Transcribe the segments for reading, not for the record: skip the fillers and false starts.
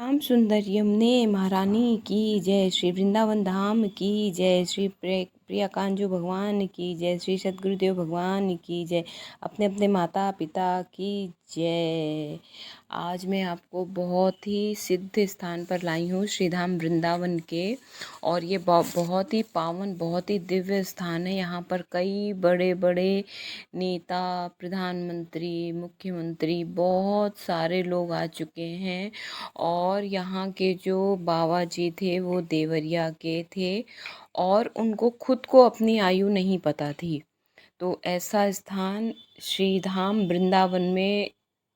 श्याम सुंदर यमुने महारानी की जय, श्री वृंदावन धाम की जय, श्री प्रिया कांजू भगवान की जय, श्री सद्गुरुदेव भगवान की जय, अपने अपने माता पिता की जय। आज मैं आपको बहुत ही सिद्ध स्थान पर लाई हूँ, श्रीधाम वृंदावन के। और ये बहुत ही पावन, बहुत ही दिव्य स्थान है। यहाँ पर कई बड़े बड़े नेता, प्रधानमंत्री, मुख्यमंत्री, बहुत सारे लोग आ चुके हैं। और यहाँ के जो बाबा जी थे वो देवरिया के थे और उनको खुद को अपनी आयु नहीं पता थी। तो ऐसा स्थान श्रीधाम वृंदावन में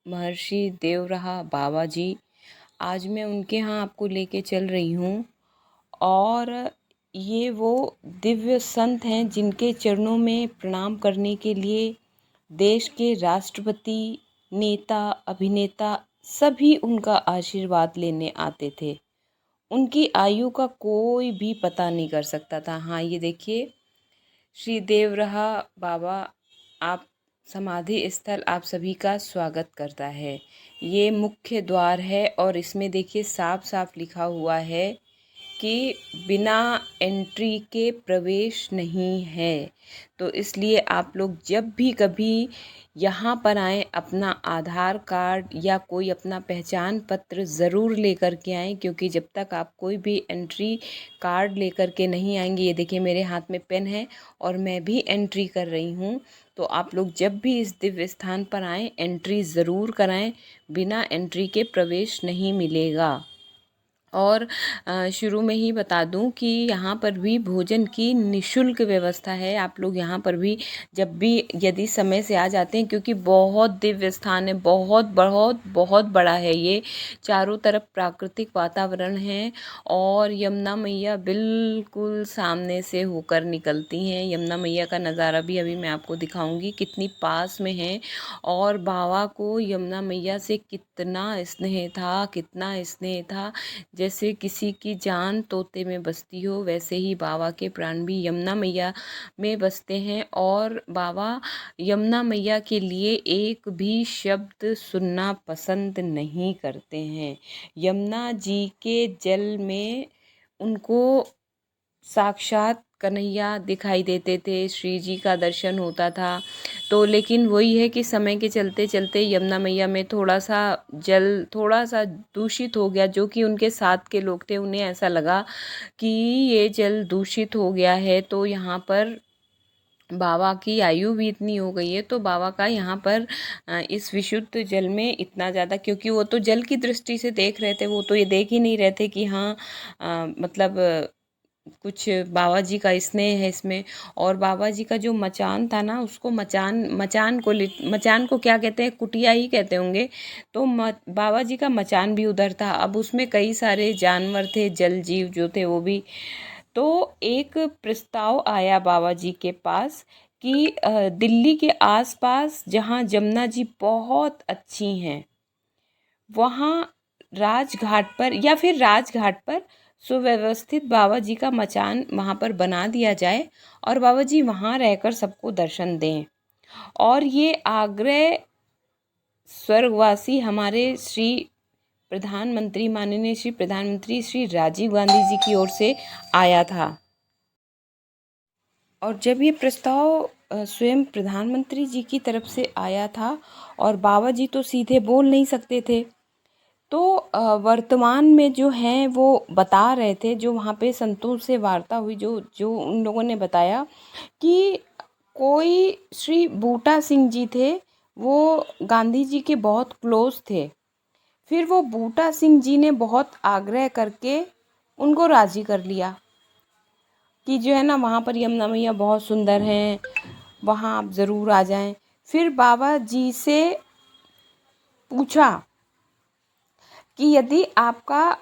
महर्षि देवरहा बाबा जी, आज मैं उनके यहाँ आपको लेके चल रही हूँ। और ये वो दिव्य संत हैं जिनके चरणों में प्रणाम करने के लिए देश के राष्ट्रपति, नेता, अभिनेता सभी उनका आशीर्वाद लेने आते थे। उनकी आयु का कोई भी पता नहीं कर सकता था। हाँ, ये देखिए श्री देवरहा बाबा आप समाधि स्थल आप सभी का स्वागत करता है। ये मुख्य द्वार है और इसमें देखिए साफ साफ लिखा हुआ है कि बिना एंट्री के प्रवेश नहीं है। तो इसलिए आप लोग जब भी कभी यहाँ पर आएँ, अपना आधार कार्ड या कोई अपना पहचान पत्र ज़रूर लेकर के आएँ, क्योंकि जब तक आप कोई भी एंट्री कार्ड लेकर के नहीं आएंगे, ये देखिए मेरे हाथ में पेन है और मैं भी एंट्री कर रही हूँ। तो आप लोग जब भी इस दिव्य स्थान पर आएँ, एंट्री ज़रूर कराएं। बिना एंट्री के प्रवेश नहीं मिलेगा। और शुरू में ही बता दूं कि यहाँ पर भी भोजन की निःशुल्क व्यवस्था है। आप लोग यहाँ पर भी जब भी यदि समय से आ जाते हैं, क्योंकि बहुत दिव्य स्थान है, बहुत बहुत बहुत बड़ा है ये। चारों तरफ प्राकृतिक वातावरण है और यमुना मैया बिल्कुल सामने से होकर निकलती हैं। यमुना मैया का नज़ारा भी अभी मैं आपको दिखाऊंगी, कितनी पास में है। और बाबा को यमुना मैया से कितना स्नेह था, कितना स्नेह था। जैसे किसी की जान तोते में बसती हो, वैसे ही बाबा के प्राण भी यमुना मैया में बसते हैं। और बाबा यमुना मैया के लिए एक भी शब्द सुनना पसंद नहीं करते हैं। यमुना जी के जल में उनको साक्षात कन्हैया दिखाई देते थे, श्री जी का दर्शन होता था। तो लेकिन वही है कि समय के चलते चलते यमुना मैया में थोड़ा सा जल थोड़ा सा दूषित हो गया। जो कि उनके साथ के लोग थे, उन्हें ऐसा लगा कि ये जल दूषित हो गया है, तो यहाँ पर बाबा की आयु भी इतनी हो गई है, तो बाबा का यहाँ पर इस विशुद्ध जल में इतना ज़्यादा, क्योंकि वो तो जल की दृष्टि से देख रहे थे, वो तो ये देख ही नहीं रहे थे कि हाँ मतलब कुछ बाबा जी का स्नेह है इसमें। और बाबा जी का जो मचान था ना, उसको मचान को क्या कहते हैं, कुटिया ही कहते होंगे। तो बाबा जी का मचान भी उधर था। अब उसमें कई सारे जानवर थे, जल जीव जो थे वो भी। तो एक प्रस्ताव आया बाबा जी के पास कि दिल्ली के आसपास जहाँ जमुना जी बहुत अच्छी हैं, वहाँ राजघाट पर या फिर राजघाट पर सुव्यवस्थित बाबा जी का मचान वहाँ पर बना दिया जाए और बाबा जी वहाँ रहकर सबको दर्शन दें। और ये आग्रह स्वर्गवासी हमारे श्री प्रधानमंत्री, माननीय श्री प्रधानमंत्री श्री राजीव गांधी जी की ओर से आया था। और जब ये प्रस्ताव स्वयं प्रधानमंत्री जी की तरफ से आया था, और बाबा जी तो सीधे बोल नहीं सकते थे, तो वर्तमान में जो हैं वो बता रहे थे, जो वहाँ पे संतों से वार्ता हुई, जो जो उन लोगों ने बताया कि कोई श्री बूटा सिंह जी थे, वो गांधी जी के बहुत क्लोज थे। फिर वो बूटा सिंह जी ने बहुत आग्रह करके उनको राज़ी कर लिया कि जो है ना, वहाँ पर यमुना मैया बहुत सुंदर हैं, वहाँ आप ज़रूर आ जाएं। फिर बाबा जी से पूछा कि यदि आपका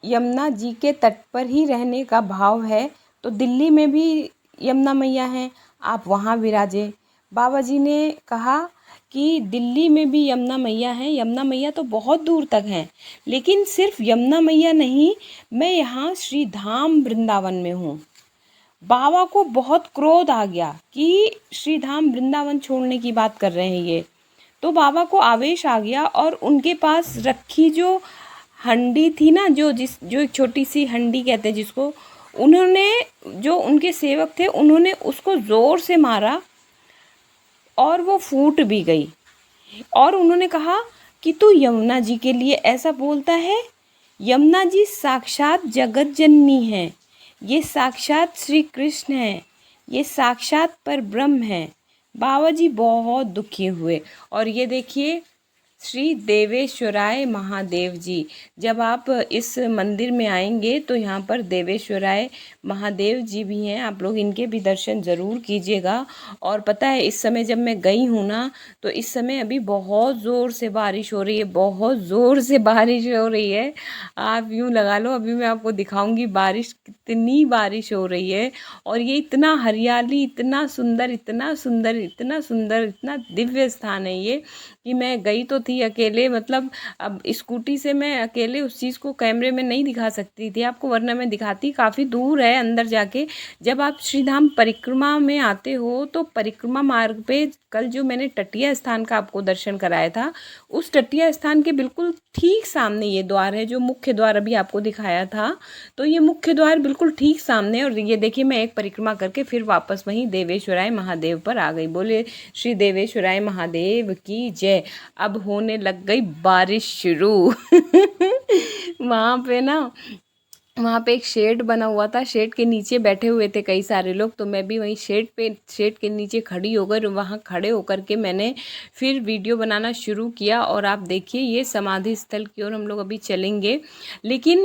यमुना जी के तट पर ही रहने का भाव है, तो दिल्ली में भी यमुना मैया हैं, आप वहाँ विराजें। बाबा जी ने कहा कि दिल्ली में भी यमुना मैया हैं, यमुना मैया तो बहुत दूर तक हैं, लेकिन सिर्फ यमुना मैया नहीं, मैं यहाँ श्री धाम वृंदावन में हूँ। बाबा को बहुत क्रोध आ गया कि श्री धाम वृंदावन छोड़ने की बात कर रहे हैं ये। तो बाबा को आवेश आ गया और उनके पास रखी जो हंडी थी ना, जो एक छोटी सी हंडी कहते हैं जिसको, उन्होंने, जो उनके सेवक थे, उन्होंने उसको ज़ोर से मारा और वो फूट भी गई। और उन्होंने कहा कि तू यमुना जी के लिए ऐसा बोलता है? यमुना जी साक्षात जगत जननी है, ये साक्षात श्री कृष्ण है, ये साक्षात पर ब्रह्म है। बाबा जी बहुत दुखी हुए। और ये देखिए श्री देवेश्वराय महादेव जी, जब आप इस मंदिर में आएंगे तो यहाँ पर देवेश्वराय महादेव जी भी हैं, आप लोग इनके भी दर्शन ज़रूर कीजिएगा। और पता है इस समय जब मैं गई हूँ ना, तो इस समय अभी बहुत ज़ोर से बारिश हो रही है, बहुत ज़ोर से बारिश हो रही है। आप यूँ लगा लो, अभी मैं आपको दिखाऊंगी बारिश, कितनी बारिश हो रही है। और ये इतना हरियाली, इतना सुंदर, इतना सुंदर, इतना सुंदर, इतना दिव्य स्थान है ये, कि मैं गई तो थी अकेले, मतलब अब स्कूटी से मैं अकेले उस चीज़ को कैमरे में नहीं दिखा सकती थी आपको, वरना मैं दिखाती। काफ़ी दूर है अंदर जाके। जब आप श्रीधाम परिक्रमा में आते हो तो परिक्रमा मार्ग पे कल जो मैंने टटिया स्थान का आपको दर्शन कराया था, उस टटिया स्थान के बिल्कुल ठीक सामने ये द्वार है, जो मुख्य द्वार अभी आपको दिखाया था। तो ये मुख्य द्वार बिल्कुल ठीक सामने। और ये देखिए मैं एक परिक्रमा करके फिर वापस वहीं देवेश्वराय महादेव पर आ गई। बोले श्री देवेश्वराय महादेव की जय। अब होने लग गई बारिश शुरू। वहाँ पे ना, वहाँ पे एक शेड बना हुआ था, शेड के नीचे बैठे हुए थे कई सारे लोग, तो मैं भी वहीं शेड के नीचे खड़ी होकर, वहाँ खड़े होकर के मैंने फिर वीडियो बनाना शुरू किया। और आप देखिए ये समाधि स्थल की ओर हम लोग अभी चलेंगे, लेकिन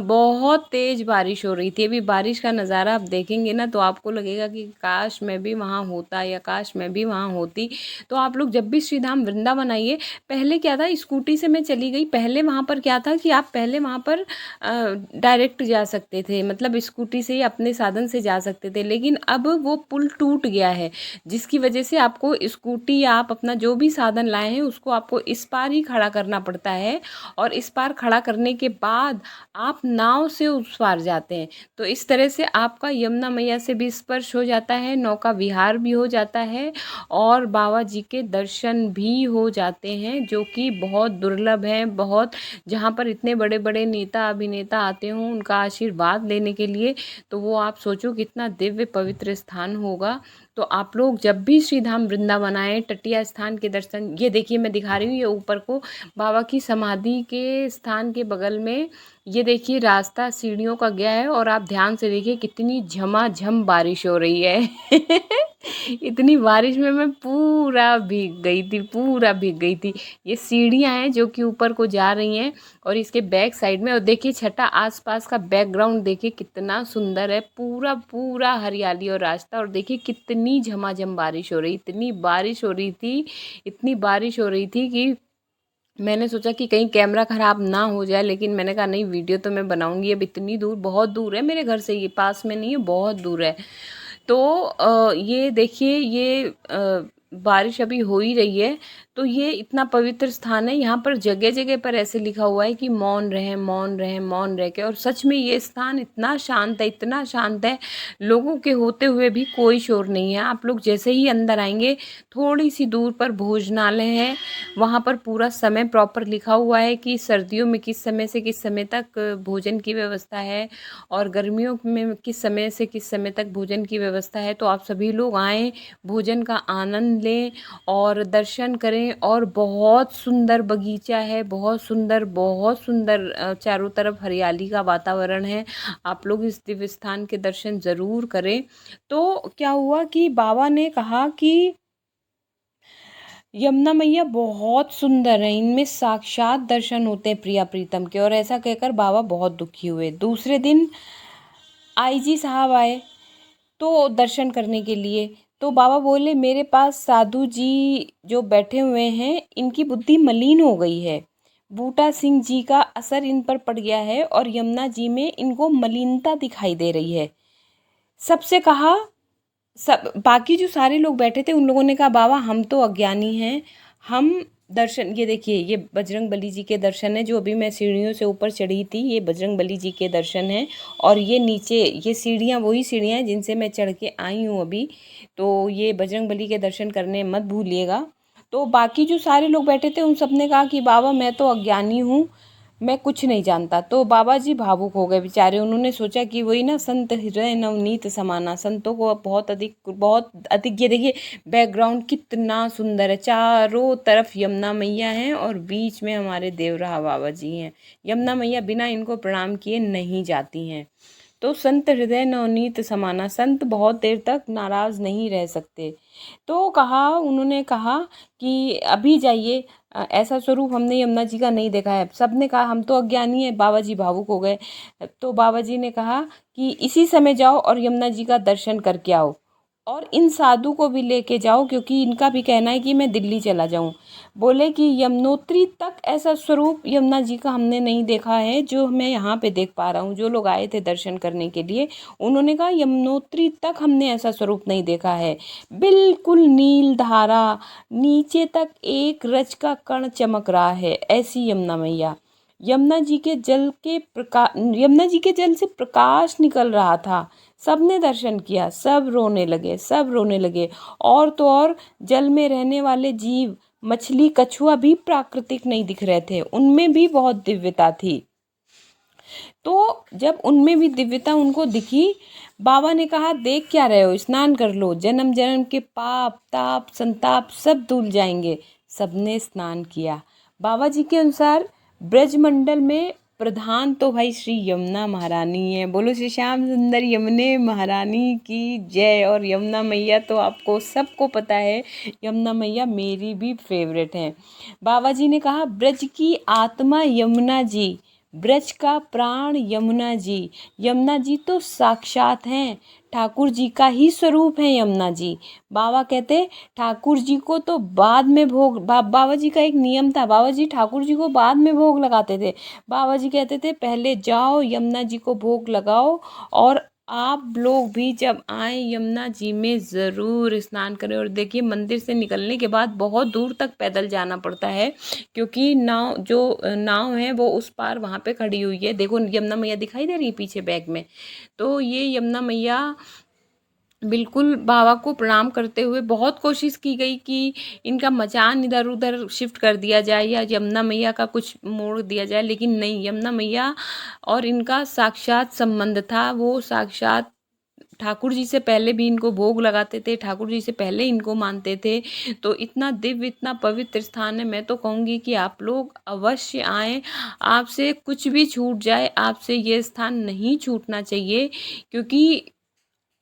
बहुत तेज़ बारिश हो रही थी। अभी बारिश का नज़ारा आप देखेंगे ना तो आपको लगेगा कि काश मैं भी वहाँ होता, या काश मैं भी वहाँ होती। तो आप लोग जब भी श्रीधाम वृंदावन आइए, पहले क्या था, स्कूटी से मैं चली गई। पहले वहाँ पर क्या था कि आप पहले वहाँ पर डायरेक्ट जा सकते थे, मतलब स्कूटी से ही अपने साधन से जा सकते थे, लेकिन अब वो पुल टूट गया है, जिसकी वजह से आपको स्कूटी या आप अपना जो भी साधन लाए हैं उसको आपको इस पार ही खड़ा करना पड़ता है। और इस पार खड़ा करने के बाद आप नाव से उस पार जाते हैं। तो इस तरह से आपका यमुना मैया से भी स्पर्श हो जाता है, नौका विहार भी हो जाता है, और बाबा जी के दर्शन भी हो जाते हैं, जो कि बहुत दुर्लभ है। बहुत, जहाँ पर इतने बड़े बड़े नेता अभिनेता आते हों उनका आशीर्वाद लेने के लिए, तो वो आप सोचो कितना दिव्य पवित्र स्थान होगा। तो आप लोग जब भी श्रीधाम वृंदावन आए, टटिया स्थान के दर्शन, ये देखिए मैं दिखा रही हूँ, ये ऊपर को बाबा की समाधि के स्थान के बगल में ये देखिए रास्ता सीढ़ियों का गया है। और आप ध्यान से देखिए कितनी झमाझम बारिश हो रही है। इतनी बारिश में मैं पूरा भीग गई थी, पूरा भीग गई थी। ये सीढ़ियाँ हैं जो कि ऊपर को जा रही हैं, और इसके बैक साइड में, और देखिए छठा आसपास का बैकग्राउंड देखिए कितना सुंदर है, पूरा पूरा हरियाली और रास्ता। और देखिए कितनी झमाझम बारिश हो रही, इतनी बारिश हो रही थी, इतनी बारिश हो रही थी कि मैंने सोचा कि कहीं कैमरा ख़राब ना हो जाए, लेकिन मैंने कहा नहीं, वीडियो तो मैं बनाऊंगी। अब इतनी दूर, बहुत दूर है मेरे घर से, ये पास में नहीं है, बहुत दूर है। तो ये देखिए ये बारिश अभी हो ही रही है। तो ये इतना पवित्र स्थान है, यहाँ पर जगह जगह पर ऐसे लिखा हुआ है कि मौन रहें, मौन रहें, मौन रह के। और सच में ये स्थान इतना शांत है, इतना शांत है, लोगों के होते हुए भी कोई शोर नहीं है। आप लोग जैसे ही अंदर आएंगे, थोड़ी सी दूर पर भोजनालय है, वहाँ पर पूरा समय प्रॉपर लिखा हुआ है कि सर्दियों में किस समय से किस समय तक भोजन की व्यवस्था है, और गर्मियों में किस समय से किस समय तक भोजन की व्यवस्था है। तो आप सभी लोग आएँ, भोजन का आनंद लें और दर्शन करें। और बहुत सुंदर बगीचा है, बहुत सुंदर, बहुत सुंदर, चारों तरफ हरियाली का वातावरण है। आप लोग इस दिव्य स्थान के दर्शन ज़रूर करें। तो क्या हुआ कि बाबा ने कहा कि यमुना मैया बहुत सुंदर है, इनमें साक्षात दर्शन होते हैं प्रिया प्रीतम के। और ऐसा कहकर बाबा बहुत दुखी हुए। दूसरे दिन आईजी साहब आए तो दर्शन करने के लिए, तो बाबा बोले मेरे पास साधु जी जो बैठे हुए हैं, इनकी बुद्धि मलिन हो गई है, बूटा सिंह जी का असर इन पर पड़ गया है, और यमुना जी में इनको मलिनता दिखाई दे रही है। सबसे कहा, सब बाकी जो सारे लोग बैठे थे उन लोगों ने कहा बाबा हम तो अज्ञानी हैं, हम दर्शन, ये देखिए ये बजरंग बली जी के दर्शन है, जो अभी मैं सीढ़ियों से ऊपर चढ़ी थी, ये बजरंग बली जी के दर्शन हैं। और ये नीचे ये सीढ़ियाँ वही सीढ़ियाँ हैं जिनसे मैं चढ़ के आई हूँ अभी। तो ये बजरंग बली के दर्शन करने मत भूलिएगा। तो बाकी जो सारे लोग बैठे थे उन सब ने कहा कि बाबा मैं तो अज्ञानी हूँ, मैं कुछ नहीं जानता। तो बाबा जी भावुक हो गए बेचारे। उन्होंने सोचा कि वही ना, संत हृदय नवनीत समाना, संतों को बहुत अधिक, ये देखिए बैकग्राउंड कितना सुंदर है, चारों तरफ यमुना मैया हैं और बीच में हमारे देवराहा बाबा जी हैं। यमुना मैया बिना इनको प्रणाम किए नहीं जाती हैं। तो संत हृदय नवनीत समाना, संत बहुत देर तक नाराज नहीं रह सकते। तो उन्होंने कहा कि अभी जाइए, ऐसा स्वरूप हमने यमुना जी का नहीं देखा है। सबने कहा हम तो अज्ञानी है। बाबा जी भावुक हो गए। तो बाबा जी ने कहा कि इसी समय जाओ और यमुना जी का दर्शन करके आओ, और इन साधु को भी लेके जाओ, क्योंकि इनका भी कहना है कि मैं दिल्ली चला जाऊं। बोले कि यमुनोत्री तक ऐसा स्वरूप यमुना जी का हमने नहीं देखा है जो मैं यहाँ पे देख पा रहा हूँ। जो लोग आए थे दर्शन करने के लिए, उन्होंने कहा यमुनोत्री तक हमने ऐसा स्वरूप नहीं देखा है। बिल्कुल नील धारा, नीचे तक एक रज का कण चमक रहा है, ऐसी यमुना मैया। यमुना जी के जल से प्रकाश निकल रहा था। सबने दर्शन किया, सब रोने लगे, सब रोने लगे। और तो और, जल में रहने वाले जीव, मछली, कछुआ भी प्राकृतिक नहीं दिख रहे थे, उनमें भी बहुत दिव्यता थी। तो जब उनमें भी दिव्यता उनको दिखी, बाबा ने कहा देख क्या रहे हो, स्नान कर लो, जन्म जन्म के पाप ताप संताप सब धुल जाएंगे। सबने स्नान किया। बाबा जी के अनुसार ब्रजमंडल में प्रधान तो भाई श्री यमुना महारानी है। बोलो श्री श्याम सुंदर यमुने महारानी की जय। और यमुना मैया तो आपको सबको पता है, यमुना मैया मेरी भी फेवरेट है। बाबा जी ने कहा ब्रज की आत्मा यमुना जी, ब्रज का प्राण यमुना जी। यमुना जी तो साक्षात हैं, ठाकुर जी का ही स्वरूप है यमुना जी। बाबा कहते ठाकुर जी को तो बाद में भोग, बाबा जी का एक नियम था, बाबा जी ठाकुर जी को बाद में भोग लगाते थे। बाबा जी कहते थे पहले जाओ यमुना जी को भोग लगाओ, और आप लोग भी जब आए यमुना जी में ज़रूर स्नान करें। और देखिए मंदिर से निकलने के बाद बहुत दूर तक पैदल जाना पड़ता है, क्योंकि नाव है वो उस पार वहाँ पे खड़ी हुई है। देखो यमुना मैया दिखाई दे रही है पीछे बैग में। तो ये यमुना मैया, बिल्कुल बाबा को प्रणाम करते हुए बहुत कोशिश की गई कि इनका मचान इधर उधर शिफ्ट कर दिया जाए या यमुना मैया का कुछ मोड़ दिया जाए, लेकिन नहीं, यमुना मैया और इनका साक्षात संबंध था। वो साक्षात ठाकुर जी से पहले भी इनको भोग लगाते थे, ठाकुर जी से पहले इनको मानते थे। तो इतना दिव्य, इतना पवित्र स्थान है। मैं तो कहूँगी कि आप लोग अवश्य आएँ। आपसे कुछ भी छूट जाए, आपसे ये स्थान नहीं छूटना चाहिए, क्योंकि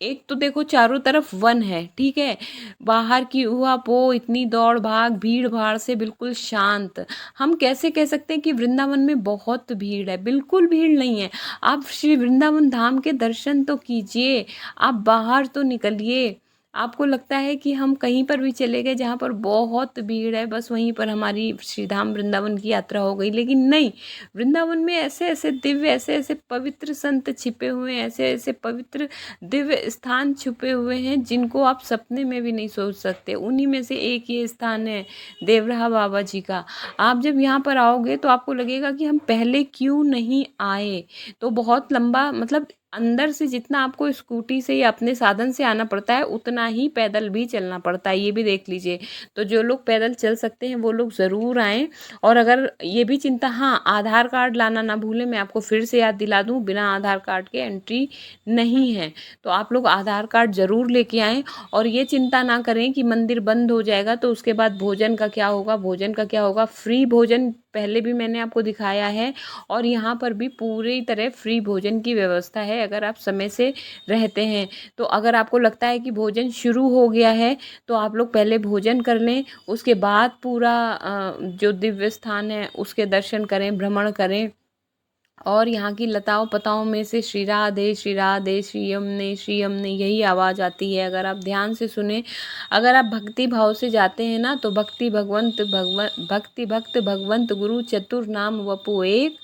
एक तो देखो चारों तरफ वन है, ठीक है, बाहर की उहापोह, इतनी दौड़ भाग, भीड़ भाड़ से बिल्कुल शांत। हम कैसे कह सकते हैं कि वृंदावन में बहुत भीड़ है? बिल्कुल भीड़ नहीं है। आप श्री वृंदावन धाम के दर्शन तो कीजिए, आप बाहर तो निकलिए। आपको लगता है कि हम कहीं पर भी चले गए जहाँ पर बहुत भीड़ है, बस वहीं पर हमारी श्रीधाम वृंदावन की यात्रा हो गई, लेकिन नहीं। वृंदावन में ऐसे ऐसे दिव्य, ऐसे ऐसे पवित्र संत छिपे हुए हैं, ऐसे ऐसे पवित्र दिव्य स्थान छुपे हुए हैं जिनको आप सपने में भी नहीं सोच सकते। उन्हीं में से एक ये स्थान है देवराहा बाबा जी का। आप जब यहाँ पर आओगे तो आपको लगेगा कि हम पहले क्यों नहीं आए। तो बहुत लंबा, मतलब अंदर से जितना आपको स्कूटी से या अपने साधन से आना पड़ता है, उतना ही पैदल भी चलना पड़ता है, ये भी देख लीजिए। तो जो लोग पैदल चल सकते हैं वो लोग ज़रूर आएँ। और अगर ये भी चिंता, हाँ, आधार कार्ड लाना ना भूलें। मैं आपको फिर से याद दिला दूँ, बिना आधार कार्ड के एंट्री नहीं है। तो आप लोग आधार कार्ड ज़रूर लेके आएँ। और ये चिंता ना करें कि मंदिर बंद हो जाएगा तो उसके बाद भोजन का क्या होगा, भोजन का क्या होगा। फ्री भोजन पहले भी मैंने आपको दिखाया है, और यहाँ पर भी पूरी तरह फ्री भोजन की व्यवस्था है अगर आप समय से रहते हैं। तो अगर आपको लगता है कि भोजन शुरू हो गया है तो आप लोग पहले भोजन कर लें, उसके बाद पूरा जो दिव्य स्थान है उसके दर्शन करें, भ्रमण करें। और यहाँ की लताओं पताओं में से श्री राधे श्री राधे श्री यमुने यही आवाज़ आती है। अगर आप ध्यान से सुने, अगर आप भक्ति भाव से जाते हैं ना, तो भक्ति भक्त भगवंत गुरु चतुर नाम वपु एक,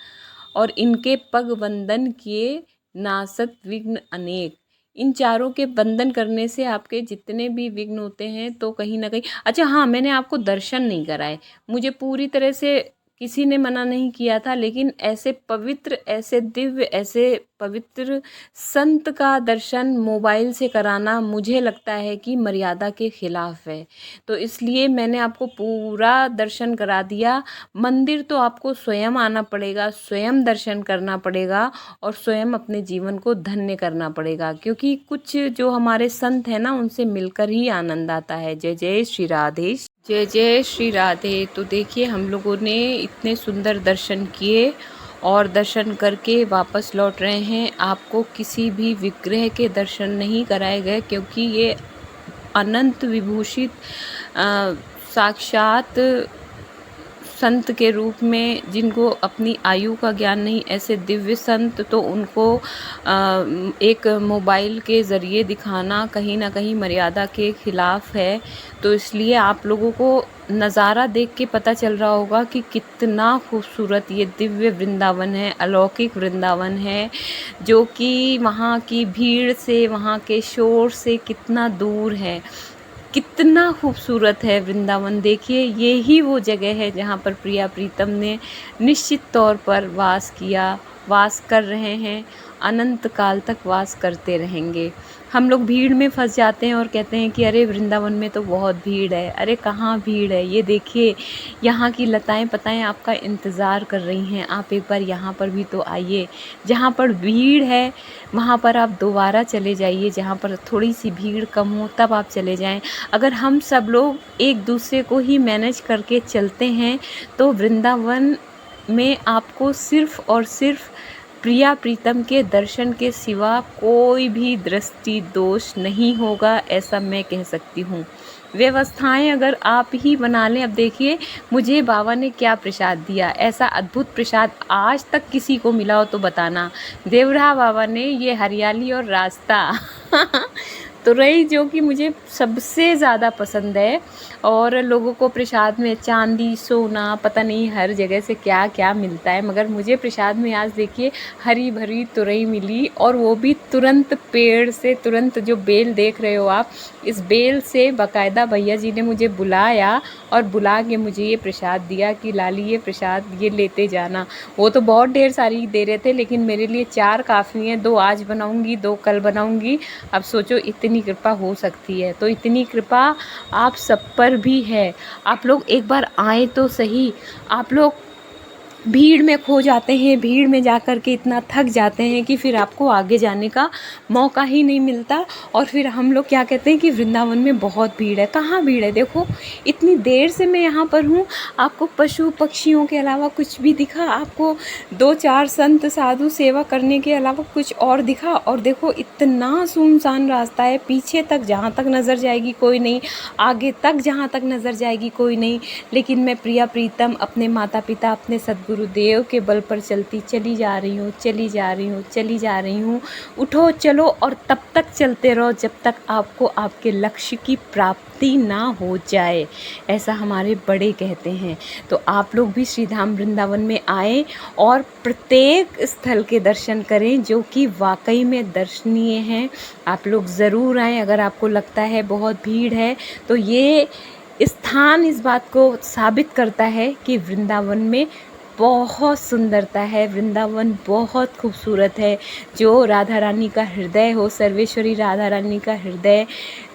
और इनके पग वंदन किए नासत विघ्न अनेक। इन चारों के वंदन करने से आपके जितने भी विघ्न होते हैं तो कहीं ना कहीं। अच्छा हाँ, मैंने आपको दर्शन नहीं कराए। मुझे पूरी तरह से किसी ने मना नहीं किया था, लेकिन ऐसे पवित्र, ऐसे दिव्य, ऐसे पवित्र संत का दर्शन मोबाइल से कराना मुझे लगता है कि मर्यादा के खिलाफ है। तो इसलिए मैंने आपको पूरा दर्शन करा दिया। मंदिर तो आपको स्वयं आना पड़ेगा, स्वयं दर्शन करना पड़ेगा और स्वयं अपने जीवन को धन्य करना पड़ेगा, क्योंकि कुछ जो हमारे संत हैं ना, उनसे मिलकर ही आनंद आता है। जय जय श्री राधे, जय जय श्री राधे। तो देखिए, हम लोगों ने इतने सुंदर दर्शन किए और दर्शन करके वापस लौट रहे हैं। आपको किसी भी विग्रह के दर्शन नहीं कराए गए, क्योंकि ये अनंत विभूषित साक्षात संत के रूप में, जिनको अपनी आयु का ज्ञान नहीं, ऐसे दिव्य संत, तो उनको एक मोबाइल के ज़रिए दिखाना कहीं ना कहीं मर्यादा के खिलाफ है। तो इसलिए आप लोगों को नज़ारा देख के पता चल रहा होगा कि कितना खूबसूरत ये दिव्य वृंदावन है, अलौकिक वृंदावन है, जो कि वहाँ की भीड़ से, वहाँ के शोर से कितना दूर है। कितना खूबसूरत है वृंदावन। देखिए, ये ही वो जगह है जहाँ पर प्रिया प्रीतम ने निश्चित तौर पर वास किया, वास कर रहे हैं, अनंत काल तक वास करते रहेंगे। हम लोग भीड़ में फंस जाते हैं और कहते हैं कि अरे वृंदावन में तो बहुत भीड़ है। अरे कहाँ भीड़ है, ये देखिए, यहाँ की लताएं पताएं आपका इंतज़ार कर रही हैं। आप एक बार यहाँ पर भी तो आइए। जहाँ पर भीड़ है वहाँ पर आप दोबारा चले जाइए, जहाँ पर थोड़ी सी भीड़ कम हो तब आप चले जाएं। अगर हम सब लोग एक दूसरे को ही मैनेज करके चलते हैं तो वृंदावन में आपको सिर्फ़ और सिर्फ प्रिया प्रीतम के दर्शन के सिवा कोई भी दृष्टि दोष नहीं होगा, ऐसा मैं कह सकती हूँ। व्यवस्थाएं अगर आप ही बना लें। अब देखिए, मुझे बाबा ने क्या प्रसाद दिया, ऐसा अद्भुत प्रसाद आज तक किसी को मिला हो तो बताना। देवरा बाबा ने ये हरियाली और रास्ता तो रही, जो कि मुझे सबसे ज़्यादा पसंद है। और लोगों को प्रसाद में चांदी, सोना, पता नहीं हर जगह से क्या क्या मिलता है, मगर मुझे प्रसाद में आज देखिए हरी भरी तुरई मिली, और वो भी तुरंत पेड़ से, तुरंत। जो बेल देख रहे हो आप, इस बेल से बाकायदा भैया जी ने मुझे बुलाया और बुला के मुझे ये प्रसाद दिया कि लाली ये प्रसाद ये लेते जाना। वो तो बहुत ढेर सारी दे रहे थे, लेकिन मेरे लिए 4 काफ़ी हैं। 2 आज बनाऊंगी, 2 कल बनाऊंगी। अब सोचो, इतनी कृपा हो सकती है। तो इतनी कृपा आप सब पर भी है। आप लोग एक बार आए तो सही। आप लोग भीड़ में खो जाते हैं, भीड़ में जा कर के इतना थक जाते हैं कि फिर आपको आगे जाने का मौका ही नहीं मिलता। और फिर हम लोग क्या कहते हैं कि वृंदावन में बहुत भीड़ है। कहाँ भीड़ है? देखो, इतनी देर से मैं यहाँ पर हूँ, आपको पशु पक्षियों के अलावा कुछ भी दिखा? आपको 2-4 संत साधु सेवा करने के अलावा कुछ और दिखा? और देखो, इतना सुनसान रास्ता है, पीछे तक जहाँ तक नज़र जाएगी कोई नहीं, आगे तक जहाँ तक नज़र जाएगी कोई नहीं। लेकिन मैं प्रिया प्रीतम अपने माता पिता, अपने सद्गुरुदेव के बल पर चलती चली जा रही हूँ, चली जा रही हूँ, चली जा रही हूँ। उठो चलो, और तब तक चलते रहो जब तक आपको आपके लक्ष्य की प्राप्ति ना हो जाए, ऐसा हमारे बड़े कहते हैं। तो आप लोग भी श्रीधाम वृंदावन में आए और प्रत्येक स्थल के दर्शन करें जो कि वाकई में दर्शनीय हैं। आप लोग ज़रूर आएँ। अगर आपको लगता है बहुत भीड़ है, तो ये स्थान इस बात को साबित करता है कि वृंदावन में बहुत सुंदरता है, वृंदावन बहुत खूबसूरत है। जो राधा रानी का हृदय हो, सर्वेश्वरी राधा रानी का हृदय,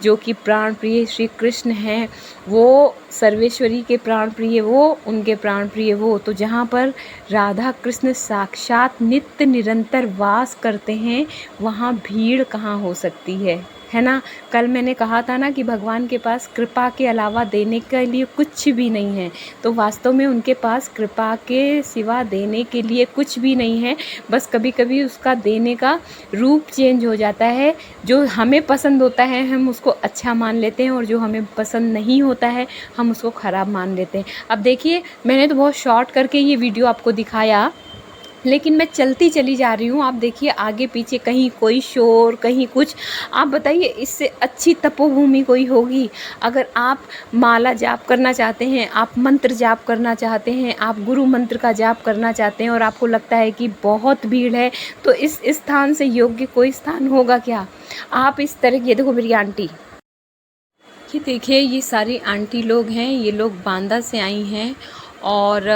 जो कि प्राण प्रिय श्री कृष्ण हैं, वो सर्वेश्वरी के प्राण प्रिय, वो उनके प्राण प्रिय वो। तो जहाँ पर राधा कृष्ण साक्षात नित्य निरंतर वास करते हैं, वहाँ भीड़ कहाँ हो सकती है ना। कल मैंने कहा था ना कि भगवान के पास कृपा के अलावा देने के लिए कुछ भी नहीं है। तो वास्तव में उनके पास कृपा के सिवा देने के लिए कुछ भी नहीं है। बस कभी कभी उसका देने का रूप चेंज हो जाता है। जो हमें पसंद होता है हम उसको अच्छा मान लेते हैं, और जो हमें पसंद नहीं होता है हम उसको ख़राब मान लेते हैं। अब देखिए, मैंने तो बहुत शॉर्ट करके ये वीडियो आपको दिखाया, लेकिन मैं चलती चली जा रही हूँ। आप देखिए, आगे पीछे कहीं कोई शोर, कहीं कुछ। आप बताइए, इससे अच्छी तपोभूमि कोई होगी? अगर आप माला जाप करना चाहते हैं, आप मंत्र जाप करना चाहते हैं, आप गुरु मंत्र का जाप करना चाहते हैं, और आपको लगता है कि बहुत भीड़ है, तो इस स्थान से योग्य कोई स्थान होगा क्या? आप इस तरह, ये देखो मेरी आंटी, ये देखिए, ये सारी आंटी लोग हैं, ये लोग बांदा से आई हैं और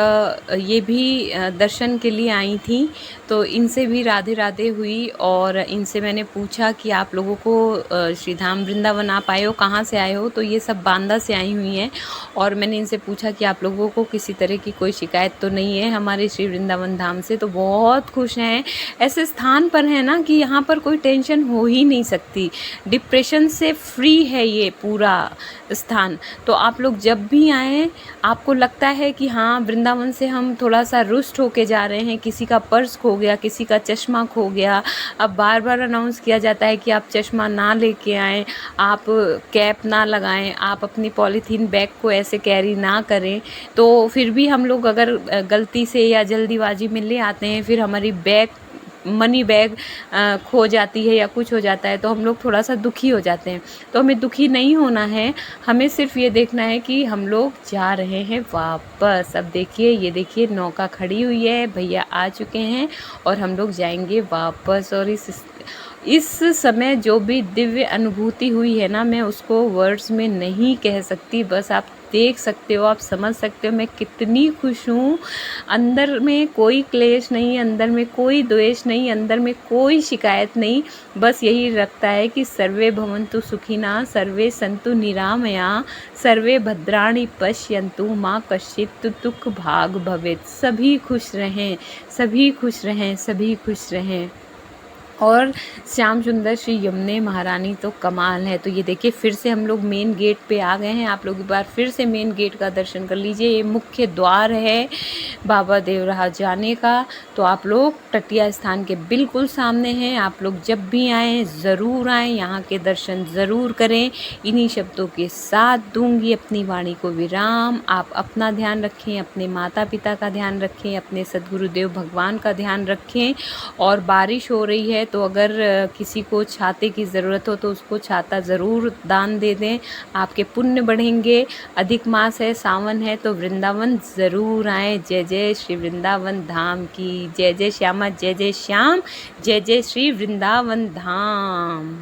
ये भी दर्शन के लिए आई थी, तो इनसे भी राधे राधे हुई। और इनसे मैंने पूछा कि आप लोगों को श्री धाम वृंदावन आप आए हो, कहाँ से आए हो? तो ये सब बांदा से आई हुई हैं। और मैंने इनसे पूछा कि आप लोगों को किसी तरह की कोई शिकायत तो नहीं है हमारे श्री वृंदावन धाम से? तो बहुत खुश हैं। ऐसे स्थान पर है ना कि यहाँ पर कोई टेंशन हो ही नहीं सकती, डिप्रेशन से फ्री है ये पूरा स्थान। तो आप लोग जब भी आएँ, आपको लगता है कि हाँ वृंदावन से हम थोड़ा सा रुष्ट होके जा रहे हैं, किसी का पर्स खो गया, किसी का चश्मा खो गया, अब बार बार अनाउंस किया जाता है कि आप चश्मा ना लेके आएँ, आप कैप ना लगाएं, आप अपनी पॉलीथीन बैग को ऐसे कैरी ना करें। तो फिर भी हम लोग अगर गलती से या जल्दीबाजी में ले आते हैं, फिर हमारी मनी बैग खो जाती है या कुछ हो जाता है, तो हम लोग थोड़ा सा दुखी हो जाते हैं। तो हमें दुखी नहीं होना है, हमें सिर्फ ये देखना है कि हम लोग जा रहे हैं वापस। अब देखिए, ये देखिए नौका खड़ी हुई है, भैया आ चुके हैं और हम लोग जाएंगे वापस। और इस समय जो भी दिव्य अनुभूति हुई है ना, मैं उसको वर्ड्स में नहीं कह सकती। बस आप देख सकते हो, आप समझ सकते हो मैं कितनी खुश हूँ। अंदर में कोई क्लेश नहीं, अंदर में कोई द्वेष नहीं, अंदर में कोई शिकायत नहीं। बस यही रखता है कि सर्वे भवन्तु सुखिनः, सर्वे सन्तु निरामया, सर्वे भद्राणि पश्यन्तु, मा कश्चित् दुःख भाग भवेत्। सभी खुश रहें, सभी खुश रहें, सभी खुश रहें। और श्याम सुंदर श्री यमुने महारानी तो कमाल है। तो ये देखिए, फिर से हम लोग मेन गेट पे आ गए हैं। आप लोग एक बार फिर से मेन गेट का दर्शन कर लीजिए। ये मुख्य द्वार है बाबा देवराहा जाने का। तो आप लोग टटिया स्थान के बिल्कुल सामने हैं। आप लोग जब भी आएँ ज़रूर आएँ, यहाँ के दर्शन ज़रूर करें। इन्हीं शब्दों के साथ दूंगी अपनी वाणी को विराम। आप अपना ध्यान रखें, अपने माता पिता का ध्यान रखें, अपने सद्गुरुदेव भगवान का ध्यान रखें। और बारिश हो रही है, तो अगर किसी को छाते की ज़रूरत हो तो उसको छाता ज़रूर दान दे दें, आपके पुण्य बढ़ेंगे। अधिक मास है, सावन है, तो वृंदावन ज़रूर आएँ। जय जय श्री वृंदावन धाम की जय। जय श्यामा, जय जय श्याम, जय जय श्री वृंदावन धाम।